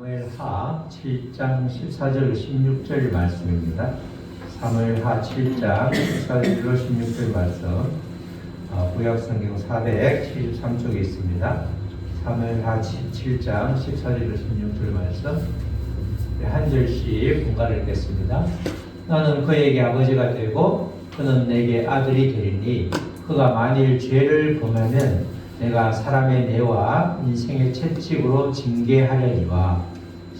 사무엘하 7장 14절 16절 말씀입니다. 사무엘하 7장 14절로 16절 말씀, 구약성경 473쪽에 있습니다. 사무엘하 7장 14절로 16절 말씀, 한 절씩 분간을 읽겠습니다. 나는 그에게 아버지가 되고 그는 내게 아들이 되리니 그가 만일 죄를 범하면 내가 사람의 뇌와 인생의 채찍으로 징계하려니와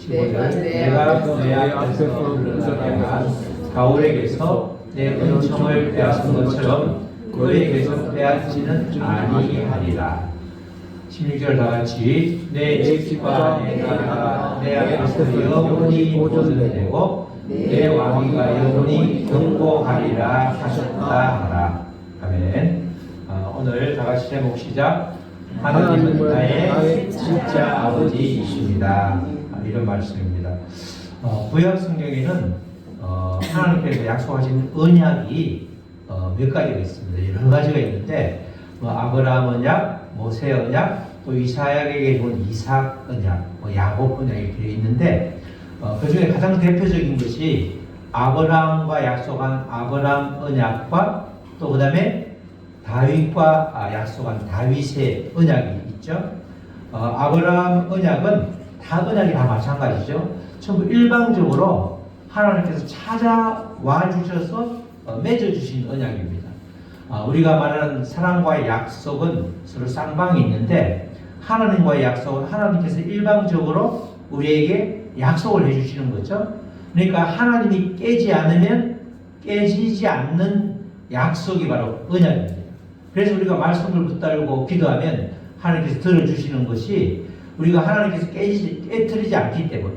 15절 내가 내 앞에서 물러나다가 사울에게서 내 은총을 빼앗은 것처럼 그에게서 빼앗지는 아니하리라. 16절 다같이 내 집과 내가 내 앞에서 영원히 보존되고 내 왕위가 영원히 경고하리라 하셨다 하라. 아멘. 오늘 다같이 제목 시작. 하나님은 나의 진짜 아버지이십니다. 이런 말씀입니다. 구약 성경에는 하나님께서 약속하신 언약이 몇 가지가 있습니다. 여러 가지가 있는데 아브라함 언약, 모세 언약, 또 이삭에게 준 이삭 언약, 야곱 언약이 되어 있는데 그 중에 가장 대표적인 것이 아브라함과 약속한 아브라함 언약과 또 그 다음에 다윗과 약속한 다윗의 언약이 있죠. 아브라함 언약은 다 언약이 다 마찬가지죠. 전부 일방적으로 하나님께서 찾아와 주셔서 맺어주신 언약입니다. 우리가 말하는 사랑과의 약속은 서로 쌍방이 있는데 하나님과의 약속은 하나님께서 일방적으로 우리에게 약속을 해주시는 거죠. 그러니까 하나님이 깨지 않으면 깨지지 않는 약속이 바로 언약입니다. 그래서 우리가 말씀을 붙들고 기도하면 하나님께서 들어주시는 것이 우리가 하나님께서 깨트리지 않기 때문에.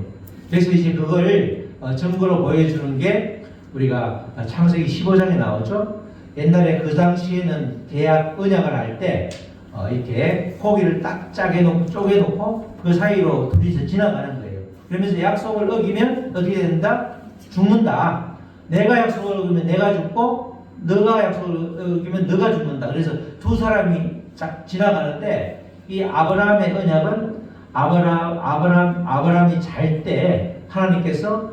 그래서 이제 그걸 증거로 보여주는 게 우리가 창세기 15장에 나오죠. 옛날에 그 당시에는 계약 언약을 할 때 이렇게 고기를 딱 쪼개놓고 그 사이로 둘이서 지나가는 거예요. 그러면서 약속을 어기면 어떻게 된다? 죽는다. 내가 약속을 어기면 내가 죽고 너가 약속을 어기면 너가 죽는다. 그래서 두 사람이 쫙 지나가는데 이 아브라함의 언약은 아브라함이 잘 때 하나님께서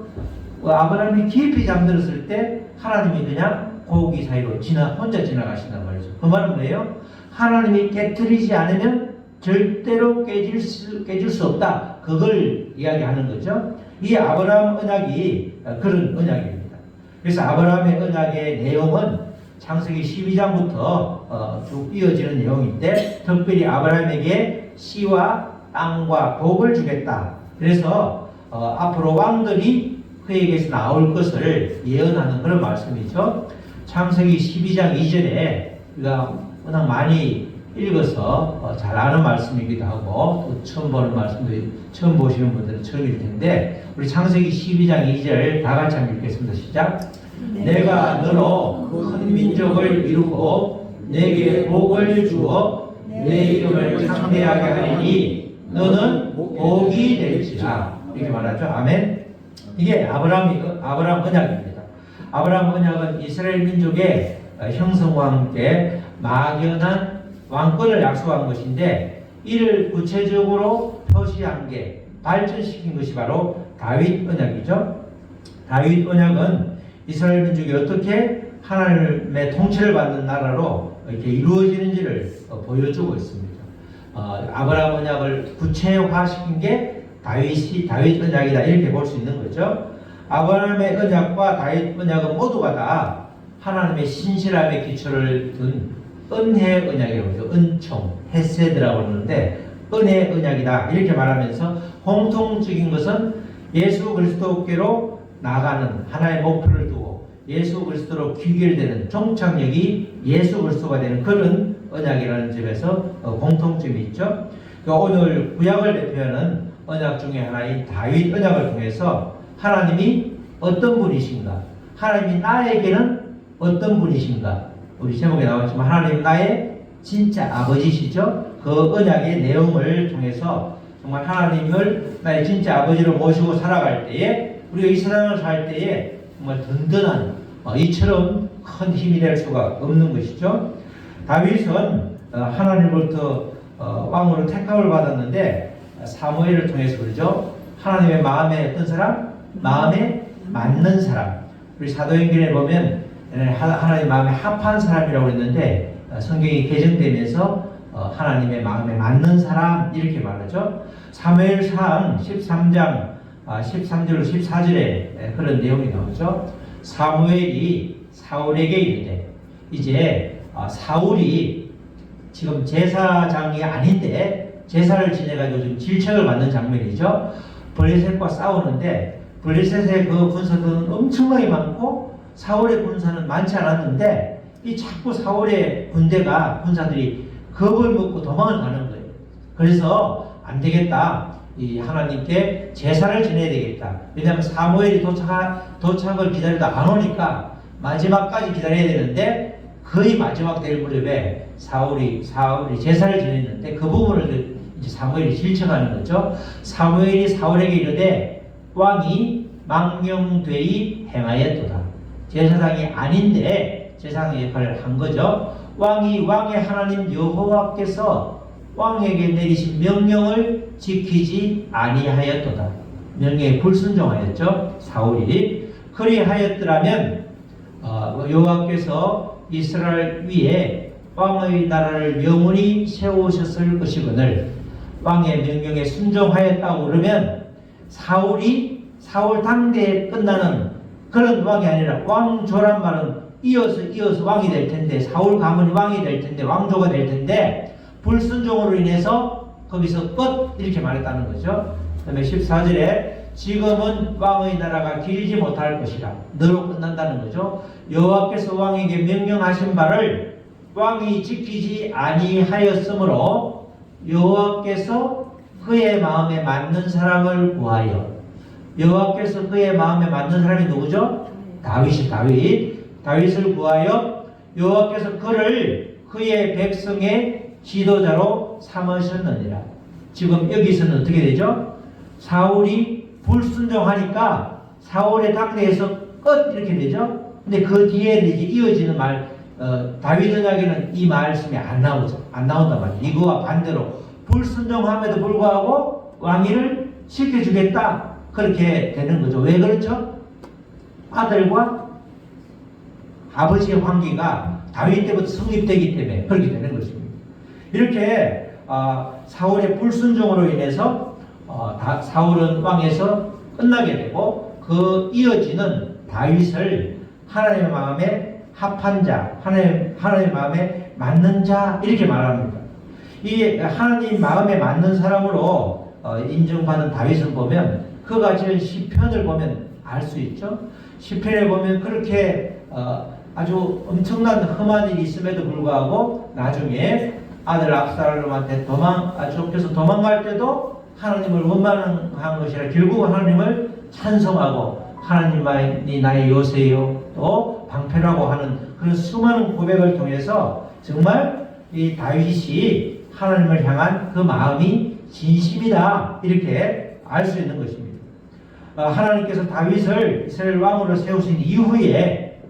아브라함이 깊이 잠들었을 때 하나님이 그냥 고기 사이로 혼자 지나가신단 말이죠. 그 말은 뭐예요? 하나님이 깨트리지 않으면 절대로 깨질 수 없다. 그걸 이야기하는 거죠. 이 아브라함 언약이 그런 언약입니다. 그래서 아브라함의 언약의 내용은 창세기 12장부터 쭉 이어지는 내용인데 특별히 아브라함에게 씨와 땅과 복을 주겠다. 그래서 앞으로 왕들이 그에게서 나올 것을 예언하는 그런 말씀이죠. 창세기 12장 이전에 우리가 워낙 많이 읽어서 잘 아는 말씀이기도 하고 또 처음 보는 말씀도 처음 보시는 분들은 처음일 텐데 우리 창세기 12장 2절 다 같이 한번 읽겠습니다. 시작. 내가 너로 큰 민족을 이루고 내게 복을 주어 내 이름을 창대하게 하리니 너는 복이 될지라. 이렇게 말하죠. 아멘. 이게 아브라함 언약입니다. 아브라함 언약은 이스라엘 민족의 형성과 함께 막연한 왕권을 약속한 것인데 이를 구체적으로 표시한 게 발전시킨 것이 바로 다윗 언약이죠. 다윗 언약은 이스라엘 민족이 어떻게 하나님의 통치를 받는 나라로 이렇게 이루어지는지를 보여주고 있습니다. 아브라함 언약을 구체화시킨 게 다윗 언약이다 이렇게 볼 수 있는 거죠. 아브라함의 언약과 다윗 언약은 모두가 다 하나님의 신실함의 기초를 둔 은혜 언약이라고 하죠. 은총, 헤세드라고 하는데 은혜 언약이다 이렇게 말하면서 공통적인 것은 예수 그리스도께로 나가는 하나의 목표를 두고 예수 그리스도로 귀결되는 종착역이 예수 그리스도가 되는 그런 언약이라는 점에서 공통점이 있죠. 오늘 구약을 대표하는 언약 중에 하나인 다윗 언약을 통해서 하나님이 어떤 분이신가, 하나님이 나에게는 어떤 분이신가, 우리 제목에 나왔지만 하나님 나의 진짜 아버지시죠. 그 언약의 내용을 통해서 정말 하나님을 나의 진짜 아버지로 모시고 살아갈 때에 우리가 이 세상을 살 때에 정말 든든한 이처럼 큰 힘이 될 수가 없는 것이죠. 다윗은 하나님으로부터 왕으로 택함을 받았는데 사무엘을 통해서 그러죠. 하나님의 마음에 어떤 사람? 마음에 맞는 사람. 우리 사도행전에 보면 하나님 마음에 합한 사람이라고 했는데 성경이 개정되면서 하나님의 마음에 맞는 사람 이렇게 말하죠. 사무엘상 13장 13절로 14절에 그런 내용이 나오죠. 사무엘이 사울에게 이르되 이제 사울이 지금 제사장이 아닌데 제사를 지내가지고 지금 질책을 받는 장면이죠. 블레셋과 싸우는데 블레셋의 그 군사들은 엄청나게 많고 사울의 군사는 많지 않았는데 이 자꾸 사울의 군사들이 겁을 먹고 도망을 가는 거예요. 그래서 안 되겠다. 이 하나님께 제사를 지내야 되겠다. 왜냐하면 사무엘이 도착을 기다리다 안 오니까 마지막까지 기다려야 되는데 거의 마지막 될 무렵에 사울이 제사를 지냈는데 그 부분을 이제 사무엘이 질책하는 거죠. 사무엘이 사울에게 이르되 왕이 망령되이 행하였도다. 제사장이 아닌데 제사장의 역할을 한 거죠. 왕의 하나님 여호와께서 왕에게 내리신 명령을 지키지 아니하였도다. 명령에 불순종하였죠. 사울이. 그리하였더라면 여호와께서 이스라엘 위에 왕의 나라를 영원히 세우셨을 것이거늘 왕의 명령에 순종하였다고 그러면 사울 당대에 끝나는 그런 왕이 아니라 왕조란 말은 이어서 왕이 될 텐데 사울 가문이 왕이 될 텐데 왕조가 될 텐데 불순종으로 인해서 거기서 끝 이렇게 말했다는 거죠. 그 다음에 14절에 지금은 왕의 나라가 길지 못할 것이라 너로 끝난다는 거죠. 여호와께서 왕에게 명령하신 바를 왕이 지키지 아니하였으므로 여호와께서 그의 마음에 맞는 사람을 구하여 여호와께서 그의 마음에 맞는 사람이 누구죠? 다윗을 구하여 여호와께서 그를 그의 백성의 지도자로 삼으셨느니라. 지금 여기서는 어떻게 되죠? 사울이 불순종하니까 사울의 당대에서 끝 이렇게 되죠. 근데 그 뒤에 이제 이어지는 다윗 언약에는 이 말씀이 안 나온단 말이에요. 이거와 반대로 불순종함에도 불구하고 왕위를 지켜주겠다. 그렇게 되는 거죠. 왜 그렇죠? 아들과 아버지의 관계가 다윗 때부터 성립되기 때문에 그렇게 되는 것입니다. 이렇게 사울의 불순종으로 인해서 사울은 왕에서 끝나게 되고 그 이어지는 다윗을 하나님의 마음에 합한 자, 하나님의 마음에 맞는 자 이렇게 말합니다. 이 하나님 마음에 맞는 사람으로 인정받는 다윗을 보면 그가 지은 시편을 보면 알 수 있죠. 시편에 보면 그렇게 아주 엄청난 험한 일이 있음에도 불구하고 나중에 아들 압살롬한테 쫓겨서 도망갈 때도 하나님을 원망한 것이라 결국 하나님을 찬송하고 하나님만이 나의 요새요 또 방패라고 하는 그런 수많은 고백을 통해서 정말 이 다윗이 하나님을 향한 그 마음이 진심이다 이렇게 알 수 있는 것입니다. 하나님께서 다윗을 이스라엘 왕으로 세우신 이후에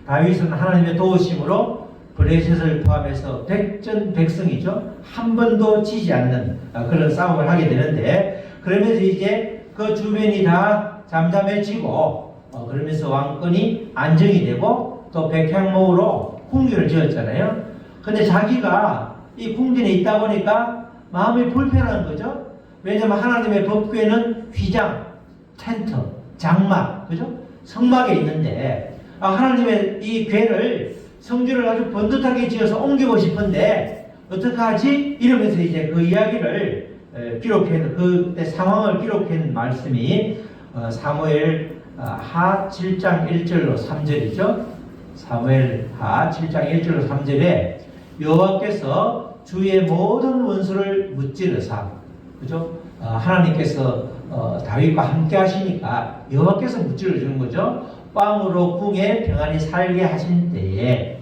다윗은 하나님의 도우심으로 블레셋을 포함해서 백성이죠. 한 번도 지지 않는 그런 싸움을 하게 되는데 그러면서 이제 그 주변이 다 잠잠해지고 그러면서 왕권이 안정이 되고 또 백향목으로 궁전을 지었잖아요. 근데 자기가 이 궁전에 있다 보니까 마음이 불편한 거죠. 왜냐하면 하나님의 법궤는 휘장, 텐트, 장막, 그죠? 성막에 있는데 하나님의 이 궤를 성전을 아주 번듯하게 지어서 옮기고 싶은데 어떻게 하지? 이러면서 이제 그 이야기를 기록한 그때 상황을 기록한 말씀이 사무엘 하 7장 1절로 3절이죠. 사무엘 하 7장 1절로 3절에 여호와께서 주의 모든 원수를 무찌르사, 그죠? 하나님께서 다윗과 함께 하시니까 여호와께서 무찌르 주는 거죠. 왕으로 궁에 평안히 살게 하신 때에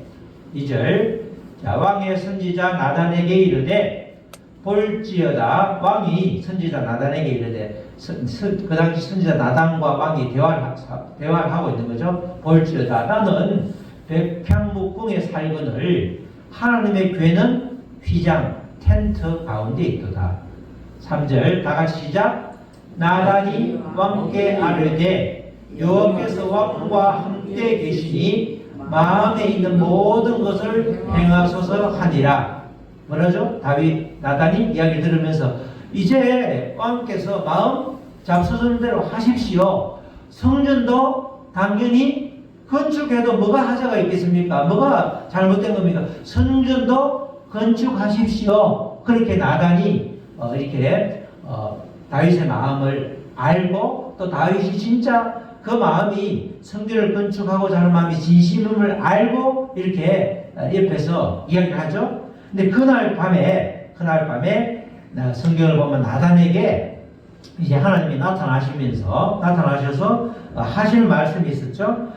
2절 왕의 선지자 나단에게 이르되 볼지어다. 왕이 선지자 나단에게 이르되 그 당시 선지자 나단과 왕이 대화를 하고 있는 거죠. 볼지어다. 나는 백향목궁에 살거늘 하나님의 궤는 휘장 텐트 가운데 있도다. 3절 다같이 시작. 나단이 왕께 아뢰되 여호와께서 왕과 함께 계시니 마음에 있는 모든 것을 행하소서 하니라. 뭐라죠? 다윗 나단이 이야기를 들으면서 이제 왕께서 마음 잡수는 대로 하십시오. 성전도 당연히 건축해도 뭐가 하자가 있겠습니까? 뭐가 잘못된 겁니까? 성전도 건축하십시오. 그렇게 나단이 이렇게 다윗의 마음을 알고 또 다윗이 진짜 그 마음이 성전을 건축하고자 하는 마음이 진심임을 알고 이렇게 옆에서 이야기를 하죠. 근데 그날 밤에 성경을 보면 나단에게 이제 하나님이 나타나셔서 하시는 말씀이 있었죠.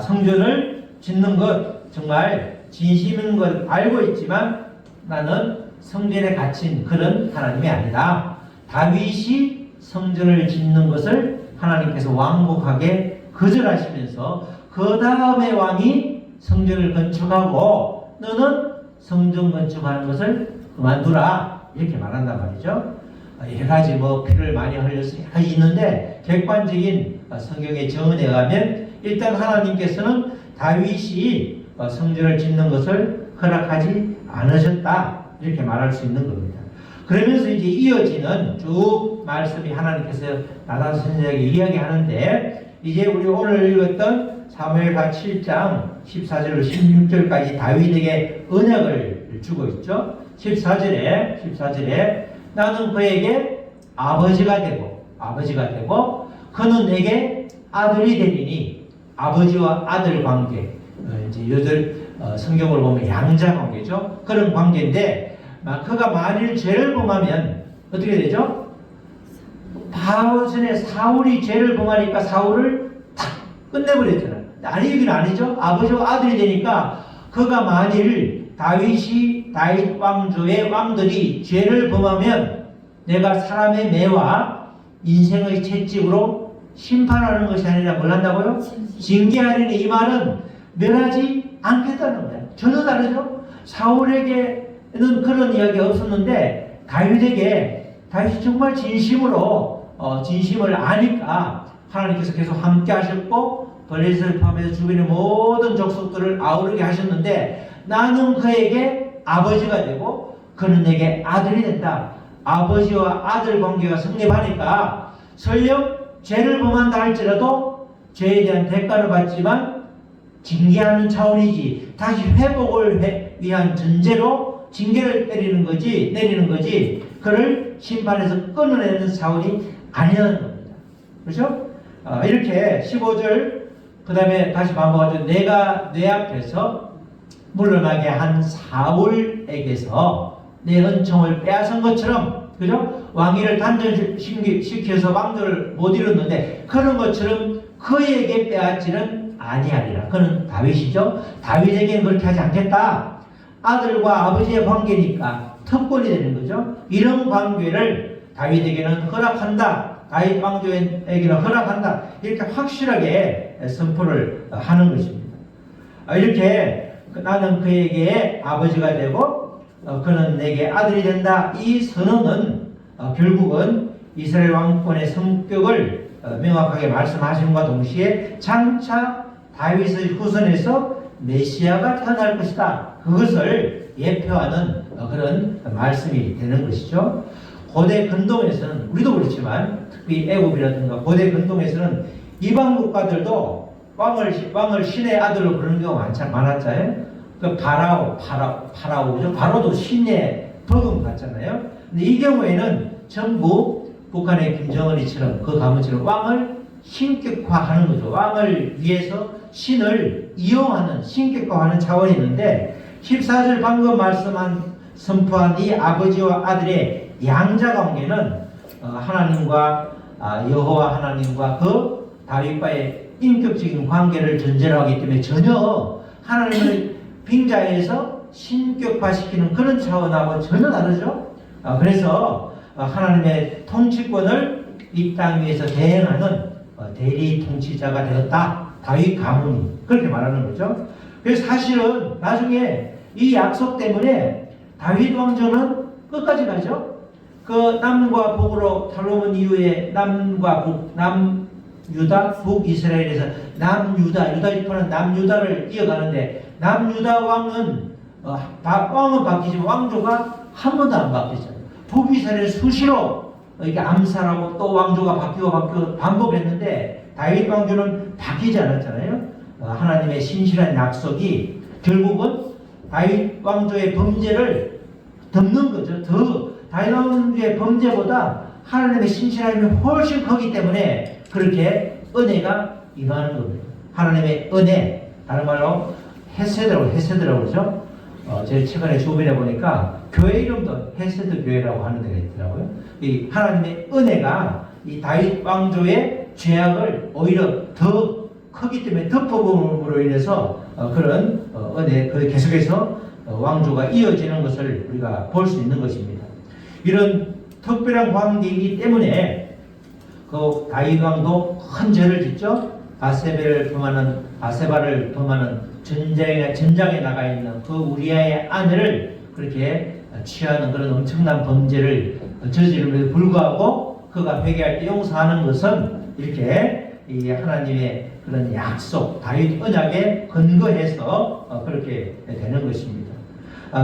성전을 짓는 것 정말 진심인 걸 알고 있지만 나는 성전에 갇힌 그런 하나님이 아니다. 다윗이 성전을 짓는 것을 하나님께서 완곡하게 거절하시면서 그 다음에 왕이 성전을 건축하고 너는 성전 건축하는 것을 그만두라 이렇게 말한단 말이죠. 여러 가지 피를 많이 흘렸으니 있는데 객관적인 성경의 정언에 의하면 일단 하나님께서는 다윗이 성전을 짓는 것을 허락하지 않으셨다 이렇게 말할 수 있는 겁니다. 그러면서 이제 이어지는 쭉 말씀이 하나님께서 나단 선지자에게 이야기하는데 이제 우리 오늘 읽었던 사무엘하 7장 14절로 16절까지 다윗에게 언약을 주고 있죠. 14절에 나는 그에게 아버지가 되고 그는 내게 아들이 되리니 아버지와 아들 관계 이제 요들 성경을 보면 양자 관계죠. 그런 관계인데 그가 만일 죄를 범하면 어떻게 되죠? 바로 전에 사울이 죄를 범하니까 사울을 탁 끝내버렸잖아요. 아니 이건 아니죠. 아버지와 아들이 되니까 그가 만일 다윗 왕조의 왕들이 죄를 범하면 내가 사람의 매와 인생의 채찍으로 심판하는 것이 아니라 뭘 한다고요? 징계하리니 이 말은 멸하지 않겠다는 거예요. 전혀 다르죠. 사울에게는 그런 이야기가 없었는데 다윗이 정말 진심을 아니까 하나님께서 계속 함께 하셨고 블레셋을 포함해서 주변의 모든 족속들을 아우르게 하셨는데 나는 그에게 아버지가 되고 그는 내게 아들이 된다. 아버지와 아들 관계가 성립하니까 설령 죄를 범한다 할지라도 죄에 대한 대가를 받지만 징계하는 차원이지 다시 회복을 위한 전제로 징계를 내리는 거지 그를 심판에서 끊어내는 차원이 아니라는 겁니다. 그렇죠? 이렇게 15절 그 다음에 다시 반복하죠. 내가 내 앞에서 물러나게 한 사울에게서 내 은총을 빼앗은 것처럼 그죠? 왕위를 단절시켜서 왕조를 못 이뤘는데 그런 것처럼 그에게 빼앗지는 아니하리라. 그는 다윗이죠. 다윗에게는 그렇게 하지 않겠다. 아들과 아버지의 관계니까 특권이 되는 거죠. 이런 관계를 다윗에게는 허락한다. 다윗 왕조에게는 허락한다. 이렇게 확실하게 선포를 하는 것입니다. 이렇게 나는 그에게 아버지가 되고 그는 내게 아들이 된다. 이 선언은 결국은 이스라엘 왕권의 성격을 명확하게 말씀하심과 동시에 장차 다윗의 후손에서 메시아가 태어날 것이다. 그것을 예표하는 그런 말씀이 되는 것이죠. 고대 근동에서는 우리도 그렇지만 특히 애굽이라든가 고대 근동에서는 이방 국가들도 왕을 신의 아들로 부르는 경우가 많았잖아요. 그 파라오 그죠? 바로도 신의 버금 같잖아요. 근데 이 경우에는 전부 북한의 김정은이처럼 그 가문처럼 왕을 신격화하는 거죠. 왕을 위해서 신을 이용하는 신격화하는 차원이 있는데 14절 방금 선포한 이 아버지와 아들의 양자 관계는 하나님과 여호와 하나님과 그 다윗과의 인격적인 관계를 전제로 하기 때문에 전혀 하나님을 빙자해서 신격화시키는 그런 차원하고 전혀 다르죠. 그래서 하나님의 통치권을 이 땅 위에서 대행하는 대리 통치자가 되었다. 다윗 가문이 그렇게 말하는 거죠. 그래서 사실은 나중에 이 약속 때문에 다윗 왕조는 끝까지 가죠. 그 남과 북으로 탈로몬 이후에 남과 북, 남유다, 북이스라엘에서 남유다, 유다 지파는 남유다를 이어가는데 남유다 왕은 왕은 바뀌지만 왕조가 한 번도 안 바뀌었잖아요. 북이스라엘 수시로 이렇게 암살하고 또 왕조가 바뀌고 반복했는데 다윗 왕조는 바뀌지 않았잖아요. 하나님의 신실한 약속이 결국은 다윗 왕조의 범죄를 덮는 거죠. 다윗 왕조의 범죄보다 하나님의 신실함이 훨씬 크기 때문에 그렇게 은혜가 임하는 겁니다. 하나님의 은혜, 다른 말로 헤세드라고 그러죠. 제가 최근에 주변에 보니까 교회 이름도 헤세드 교회라고 하는 데가 있더라고요. 이 하나님의 은혜가 이 다윗 왕조의 죄악을 오히려 더 크기 때문에 덮어봄으로 인해서 그런 은혜, 계속해서 왕조가 이어지는 것을 우리가 볼 수 있는 것입니다. 이런 특별한 관계이기 때문에 그 다윗 왕도 큰 죄를 짓죠. 바세바를 범하는 전장에 나가 있는 그 우리아의 아내를 그렇게 취하는 그런 엄청난 범죄를 저지름에도 불구하고 그가 회개할 때 용서하는 것은 이렇게 이 하나님의 그런 약속, 다윗 언약에 근거해서 그렇게 되는 것입니다.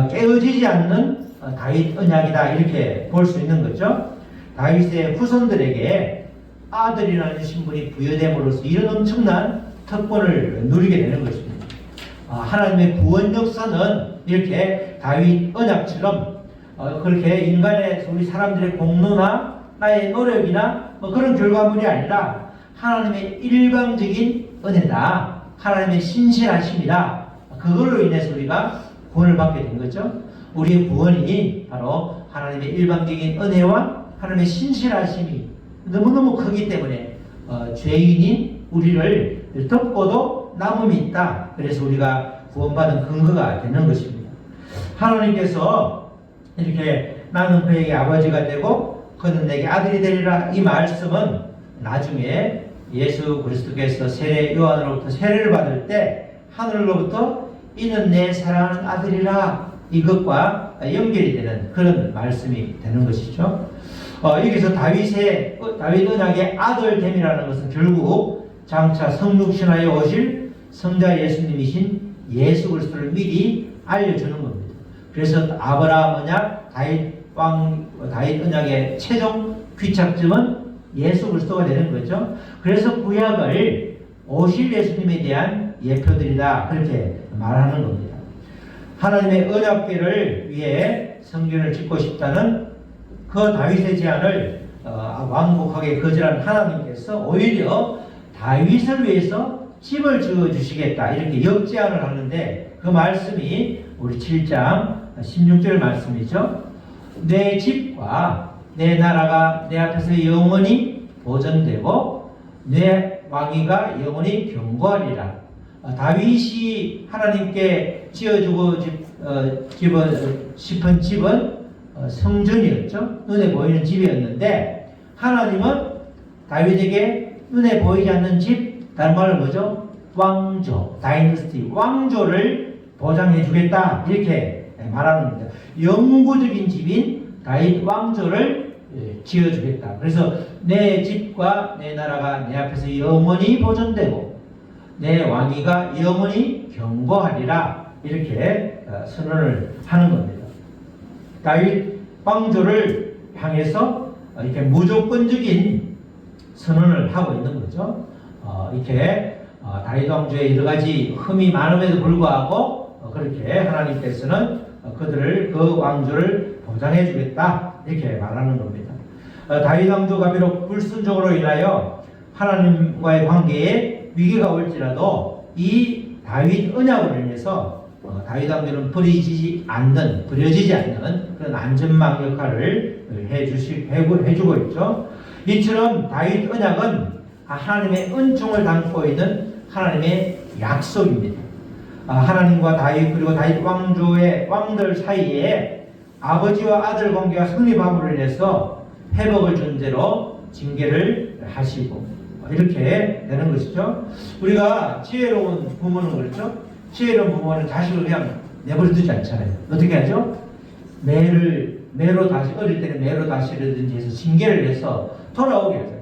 깨어지지 않는 다윗 언약이다 이렇게 볼 수 있는 거죠. 다윗의 후손들에게 아들이라는 신분이 부여됨으로써 이런 엄청난 특권을 누리게 되는 것입니다. 하나님의 구원 역사는 이렇게 다윗 언약처럼 그렇게 인간의 우리 사람들의 공로나 나의 노력이나 그런 결과물이 아니라 하나님의 일방적인 은혜다. 하나님의 신실하심이다. 그걸로 인해서 우리가 구원을 받게 된 거죠. 우리의 구원이 바로 하나님의 일방적인 은혜와 하나님의 신실하심이 너무너무 크기 때문에 죄인인 우리를 덮고도 남음이 있다. 그래서 우리가 구원받은 근거가 되는 것입니다. 하나님께서 이렇게 나는 그에게 아버지가 되고 그는 내게 아들이 되리라 이 말씀은 나중에 예수 그리스도께서 요한으로부터 세례를 받을 때 하늘로부터 이는 내 사랑하는 아들이라 이것과 연결이 되는 그런 말씀이 되는 것이죠. 여기서 다윗 언약의 아들됨이라는 것은 결국 장차 성육신하여 오실 성자 예수님이신 예수 그리스도를 미리 알려주는 겁니다. 그래서 아브라함 언약, 다윗 언약의 최종 귀착점은 예수 그리스도가 되는 거죠. 그래서 구약을 오실 예수님에 대한 예표들이다 그렇게 말하는 겁니다. 하나님의 언약궤를 위해 성전을 짓고 싶다는 그 다윗의 제안을 완곡하게 거절한 하나님께서 오히려 다윗을 위해서 집을 지어주시겠다 이렇게 역제안을 하는데 그 말씀이 우리 7장 16절 말씀이죠. 내 집과 내 나라가 내 앞에서 영원히 보존되고 내 왕위가 영원히 견고하리라. 다윗이 하나님께 지어주고 싶은 집은 성전이었죠. 눈에 보이는 집이었는데 하나님은 다윗에게 눈에 보이지 않는 집, 다른 말로 뭐죠? 왕조, 다이너스티, 왕조를 보장해 주겠다 이렇게 말하는 겁니다. 영구적인 집인 다윗 왕조를 지어주겠다. 그래서 내 집과 내 나라가 내 앞에서 영원히 보존되고 내 왕위가 영원히 견고하리라 이렇게 선언을 하는 겁니다. 다윗 왕조를 향해서 이렇게 무조건적인 선언을 하고 있는 거죠. 이렇게 다윗 왕조의 여러 가지 흠이 많음에도 불구하고 그렇게 하나님께서는 그들을 그 왕조를 보장해 주겠다 이렇게 말하는 겁니다. 다윗 왕조가 비록 불순종으로 인하여 하나님과의 관계에 위기가 올지라도 이 다윗 언약으로 인해서 다윗 왕조는 버려지지 않는 그런 안전망 역할을 해주고 있죠. 이처럼 다윗 언약은 하나님의 은총을 담고 있는 하나님의 약속입니다. 하나님과 다윗 그리고 다윗 왕조의 왕들 사이에 아버지와 아들 관계가 성립함으로 인해서 회복을 전제로 징계를 하시고 이렇게 되는 것이죠. 우리가 지혜로운 부모는 그렇죠. 지혜로운 부모는 자식을 그냥 내버려 두지 않잖아요. 어떻게 하죠? 매를 매로 다시 어릴 때는 매로 다시라든지 해서 징계를 해서 돌아오게 하잖아요.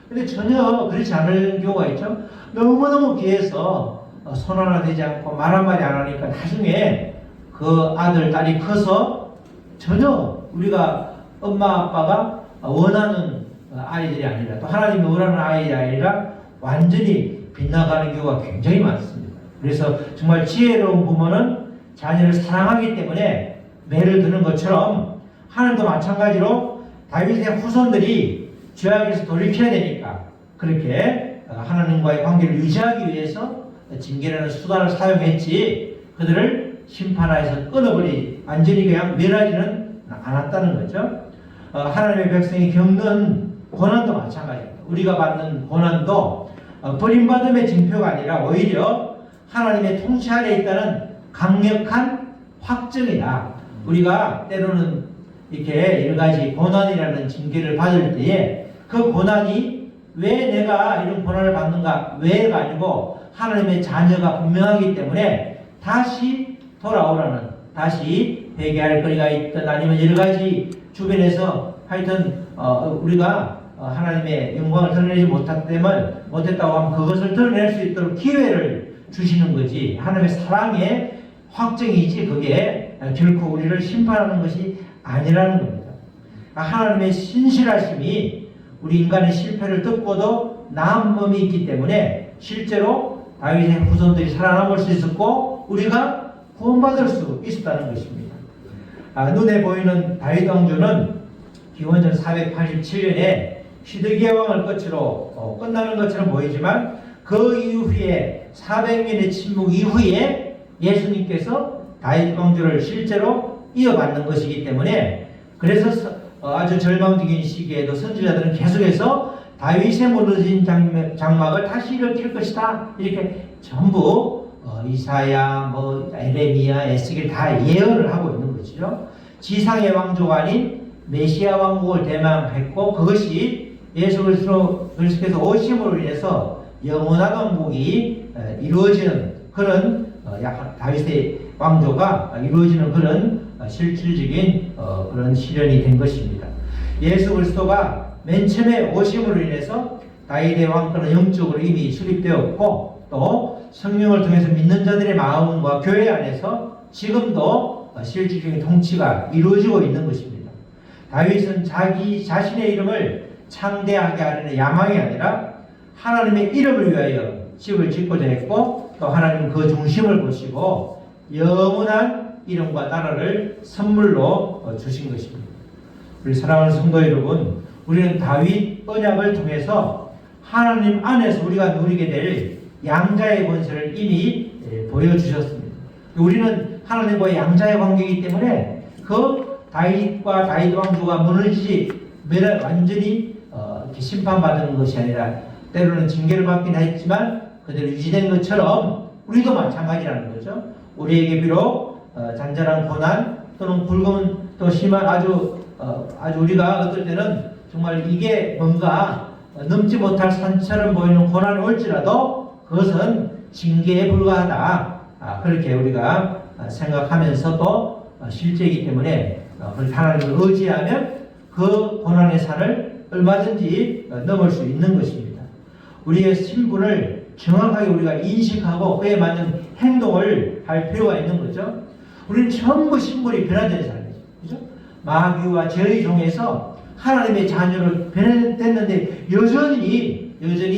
근데 전혀 그렇지 않은 경우가 있죠. 너무너무 귀해서 손 하나 대지 않고 말 한마디 안 하니까 나중에 그 아들, 딸이 커서 전혀 우리가 엄마, 아빠가 원하는 아이들이 아니라 또 하나님이 원하는 아이들이 아니라 완전히 빗나가는 경우가 굉장히 많습니다. 그래서 정말 지혜로운 부모는 자녀를 사랑하기 때문에 매를 드는 것처럼 하나님도 마찬가지로 다윗의 후손들이 죄악에서 돌이켜야 되니까 그렇게 하나님과의 관계를 유지하기 위해서 징계라는 수단을 사용했지 그들을 심판하여서 끊어버리 완전히 그냥 멸하지는 않았다는 거죠. 하나님의 백성이 겪는 고난도 마찬가지입니다. 우리가 받는 고난도 버림받음의 징표가 아니라 오히려 하나님의 통치 아래 있다는 강력한 확증이다. 우리가 때로는 이렇게 여러 가지 고난이라는 징계를 받을 때에 그 고난이 왜 내가 이런 고난을 받는가 왜가 아니고 하나님의 자녀가 분명하기 때문에 다시 돌아오라는 다시 회개할 거리가 있든 아니면 여러 가지 주변에서 하여튼 우리가 하나님의 영광을 드러내지 못했다고 하면 그것을 드러낼 수 있도록 기회를 주시는 거지 하나님의 사랑의 확정이지 그게 결코 우리를 심판하는 것이 아니라는 겁니다. 하나님의 신실하심이 우리 인간의 실패를 듣고도 남음이 있기 때문에 실제로 다윗의 후손들이 살아남을 수 있었고 우리가 구원받을 수 있었다는 것입니다. 눈에 보이는 다윗 왕조는 기원전 487년에 시드기야 왕을 끝으로 끝나는 것처럼 보이지만 그 이후에 400년의 침묵 이후에 예수님께서 다윗 왕조를 실제로 이어받는 것이기 때문에 그래서 아주 절망적인 시기에도 선지자들은 계속해서 다윗의 무너진 장막을 다시 일으킬 것이다 이렇게 전부 이사야, 에레미야, 에스겔 다 예언을 하고 있는 것이죠. 지상의 왕조가 아닌 메시아 왕국을 대망했고 그것이 예수 그리스도께서 오심으로 인해서 영원한 왕국이 이루어지는 그런 다윗의 왕조가 이루어지는 그런 실질적인 그런 실현이 된 것입니다. 예수 그리스도가 맨 처음에 오심으로 인해서 다윗의 왕권은 영적으로 이미 수립되었고 또 성령을 통해서 믿는 자들의 마음과 교회 안에서 지금도 실질적인 통치가 이루어지고 있는 것입니다. 다윗은 자기 자신의 이름을 창대하게 하려는 야망이 아니라 하나님의 이름을 위하여 집을 짓고자 했고 또 하나님은 그 중심을 보시고 영원한 이름과 나라를 선물로 주신 것입니다. 우리 사랑하는 성도 여러분, 우리는 다윗 언약을 통해서 하나님 안에서 우리가 누리게 될 양자의 권세를 이미 보여주셨습니다. 우리는 하나님과의 양자의 관계이기 때문에 그 다윗과 다윗 왕조가 무너지지 완전히 이렇게 심판받는 것이 아니라 때로는 징계를 받긴 했지만 그대로 유지된 것처럼 우리도 마찬가지라는 거죠. 우리에게 비록 잔잔한 고난 또는 붉은 또 심한 아주 우리가 어떨 때는 정말 이게 뭔가 넘지 못할 산처럼 보이는 고난이 올지라도 그것은 징계에 불과하다. 그렇게 우리가 생각하면서도 실제이기 때문에 하나님을 의지하면 그 고난의 산을 얼마든지 넘을 수 있는 것입니다. 우리의 신분을 정확하게 우리가 인식하고 그에 맞는 행동을 할 필요가 있는 거죠. 우리는 전부 신분이 변화된 사람이죠. 그죠? 마귀와 죄의 종에서 하나님의 자녀로 변화됐는데 여전히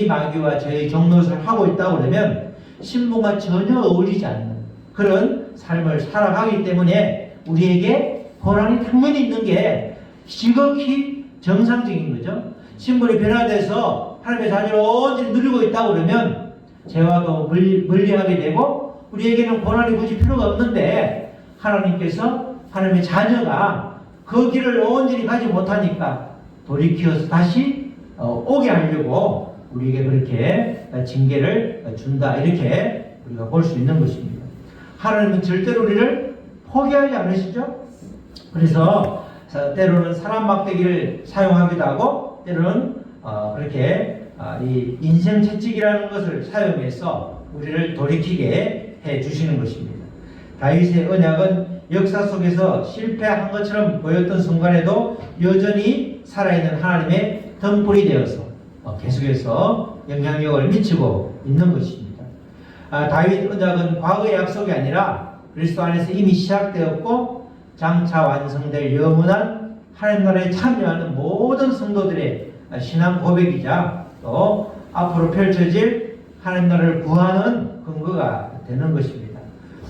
마귀와 죄의 종노릇을 하고 있다고 그러면 신분과 전혀 어울리지 않는 그런 삶을 살아가기 때문에 우리에게 고난이 당연히 있는 게 지극히 정상적인 거죠. 신분이 변화돼서 하나님의 자녀를 온전히 누리고 있다고 그러면 죄와도 멀리하게 되고 우리에게는 고난이 굳이 필요가 없는데 하나님께서 하나님의 자녀가 그 길을 온전히 가지 못하니까 돌이켜서 다시 오게 하려고 우리에게 그렇게 징계를 준다 이렇게 우리가 볼 수 있는 것입니다. 하나님은 절대로 우리를 포기하지 않으시죠. 그래서 때로는 사람 막대기를 사용하기도 하고 때로는 그렇게 이 인생 채찍이라는 것을 사용해서 우리를 돌이키게 해 주시는 것입니다. 다윗의 언약은 역사 속에서 실패한 것처럼 보였던 순간에도 여전히 살아있는 하나님의 등불이 되어서 계속해서 영향력을 미치고 있는 것입니다. 다윗 언약은 과거의 약속이 아니라 그리스도 안에서 이미 시작되었고 장차 완성될 영원한 하나님 나라에 참여하는 모든 성도들의 신앙 고백이자 또 앞으로 펼쳐질 하나님 나라를 구하는 근거가 되는 것입니다.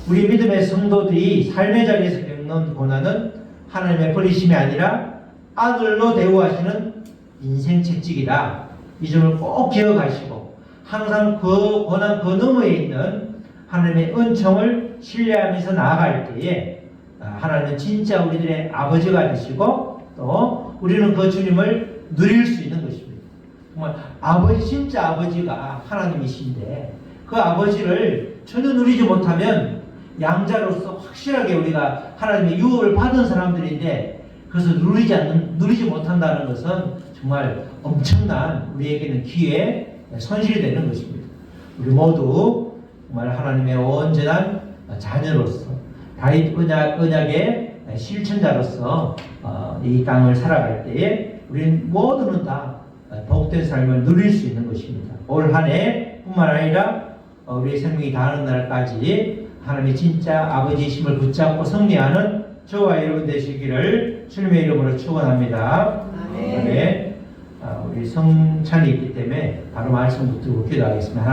우리 믿음의 성도들이 삶의 자리에서 겪는 고난은 하나님의 버리심이 아니라 아들로 대우하시는 인생 채찍이다. 이 점을 꼭 기억하시고 항상 그 고난 그 너머에 있는 하나님의 은총을 신뢰하면서 나아갈 때에 하나님은 진짜 우리들의 아버지가 되시고 또 우리는 그 주님을 누릴 수 있는 것입니다. 정말 아버지 진짜 아버지가 하나님이신데 그 아버지를 전혀 누리지 못하면 양자로서 확실하게 우리가 하나님의 유업을 받은 사람들인데 그것을 누리지 못한다는 것은 정말 엄청난 우리에게는 기회의 손실이 되는 것입니다. 우리 모두 정말 하나님의 온전한 자녀로서 다윗 언약의 실천자로서 이 땅을 살아갈 때에 우리는 모두는 다 복된 삶을 누릴 수 있는 것입니다. 올 한 해뿐만 아니라 우리 생명이 다하는 날까지 하나님의 진짜 아버지이심을 붙잡고 승리하는 저와 여러분 되시기를 주님의 이름으로 축원합니다. 아멘. 우리 성찬이 있기 때문에 바로 말씀 붙들고 기도하겠습니다.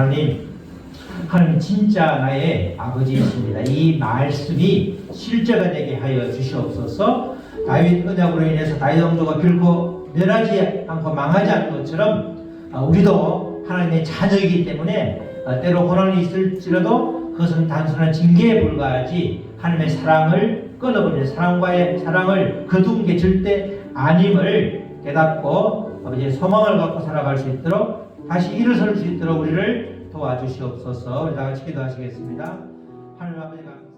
하나님 진짜 나의 아버지이십니다. 이 말씀이 실제가 되게 하여 주시옵소서. 다윗 언약으로 인해서 다윗 왕조가 결코 멸하지 않고 망하지 않은 것처럼 우리도 하나님의 자녀이기 때문에 때로 고난이 있을지라도 그것은 단순한 징계에 불과하지 하나님의 사랑을 끊어버리는 사랑을 거둔 게 절대 아님을 깨닫고 아버지의 소망을 갖고 살아갈 수 있도록 다시 일어설 수 있도록 우리를 도와주시옵소서. 우리 다 같이 기도하시겠습니다. 하나님 아버지 감사합니다.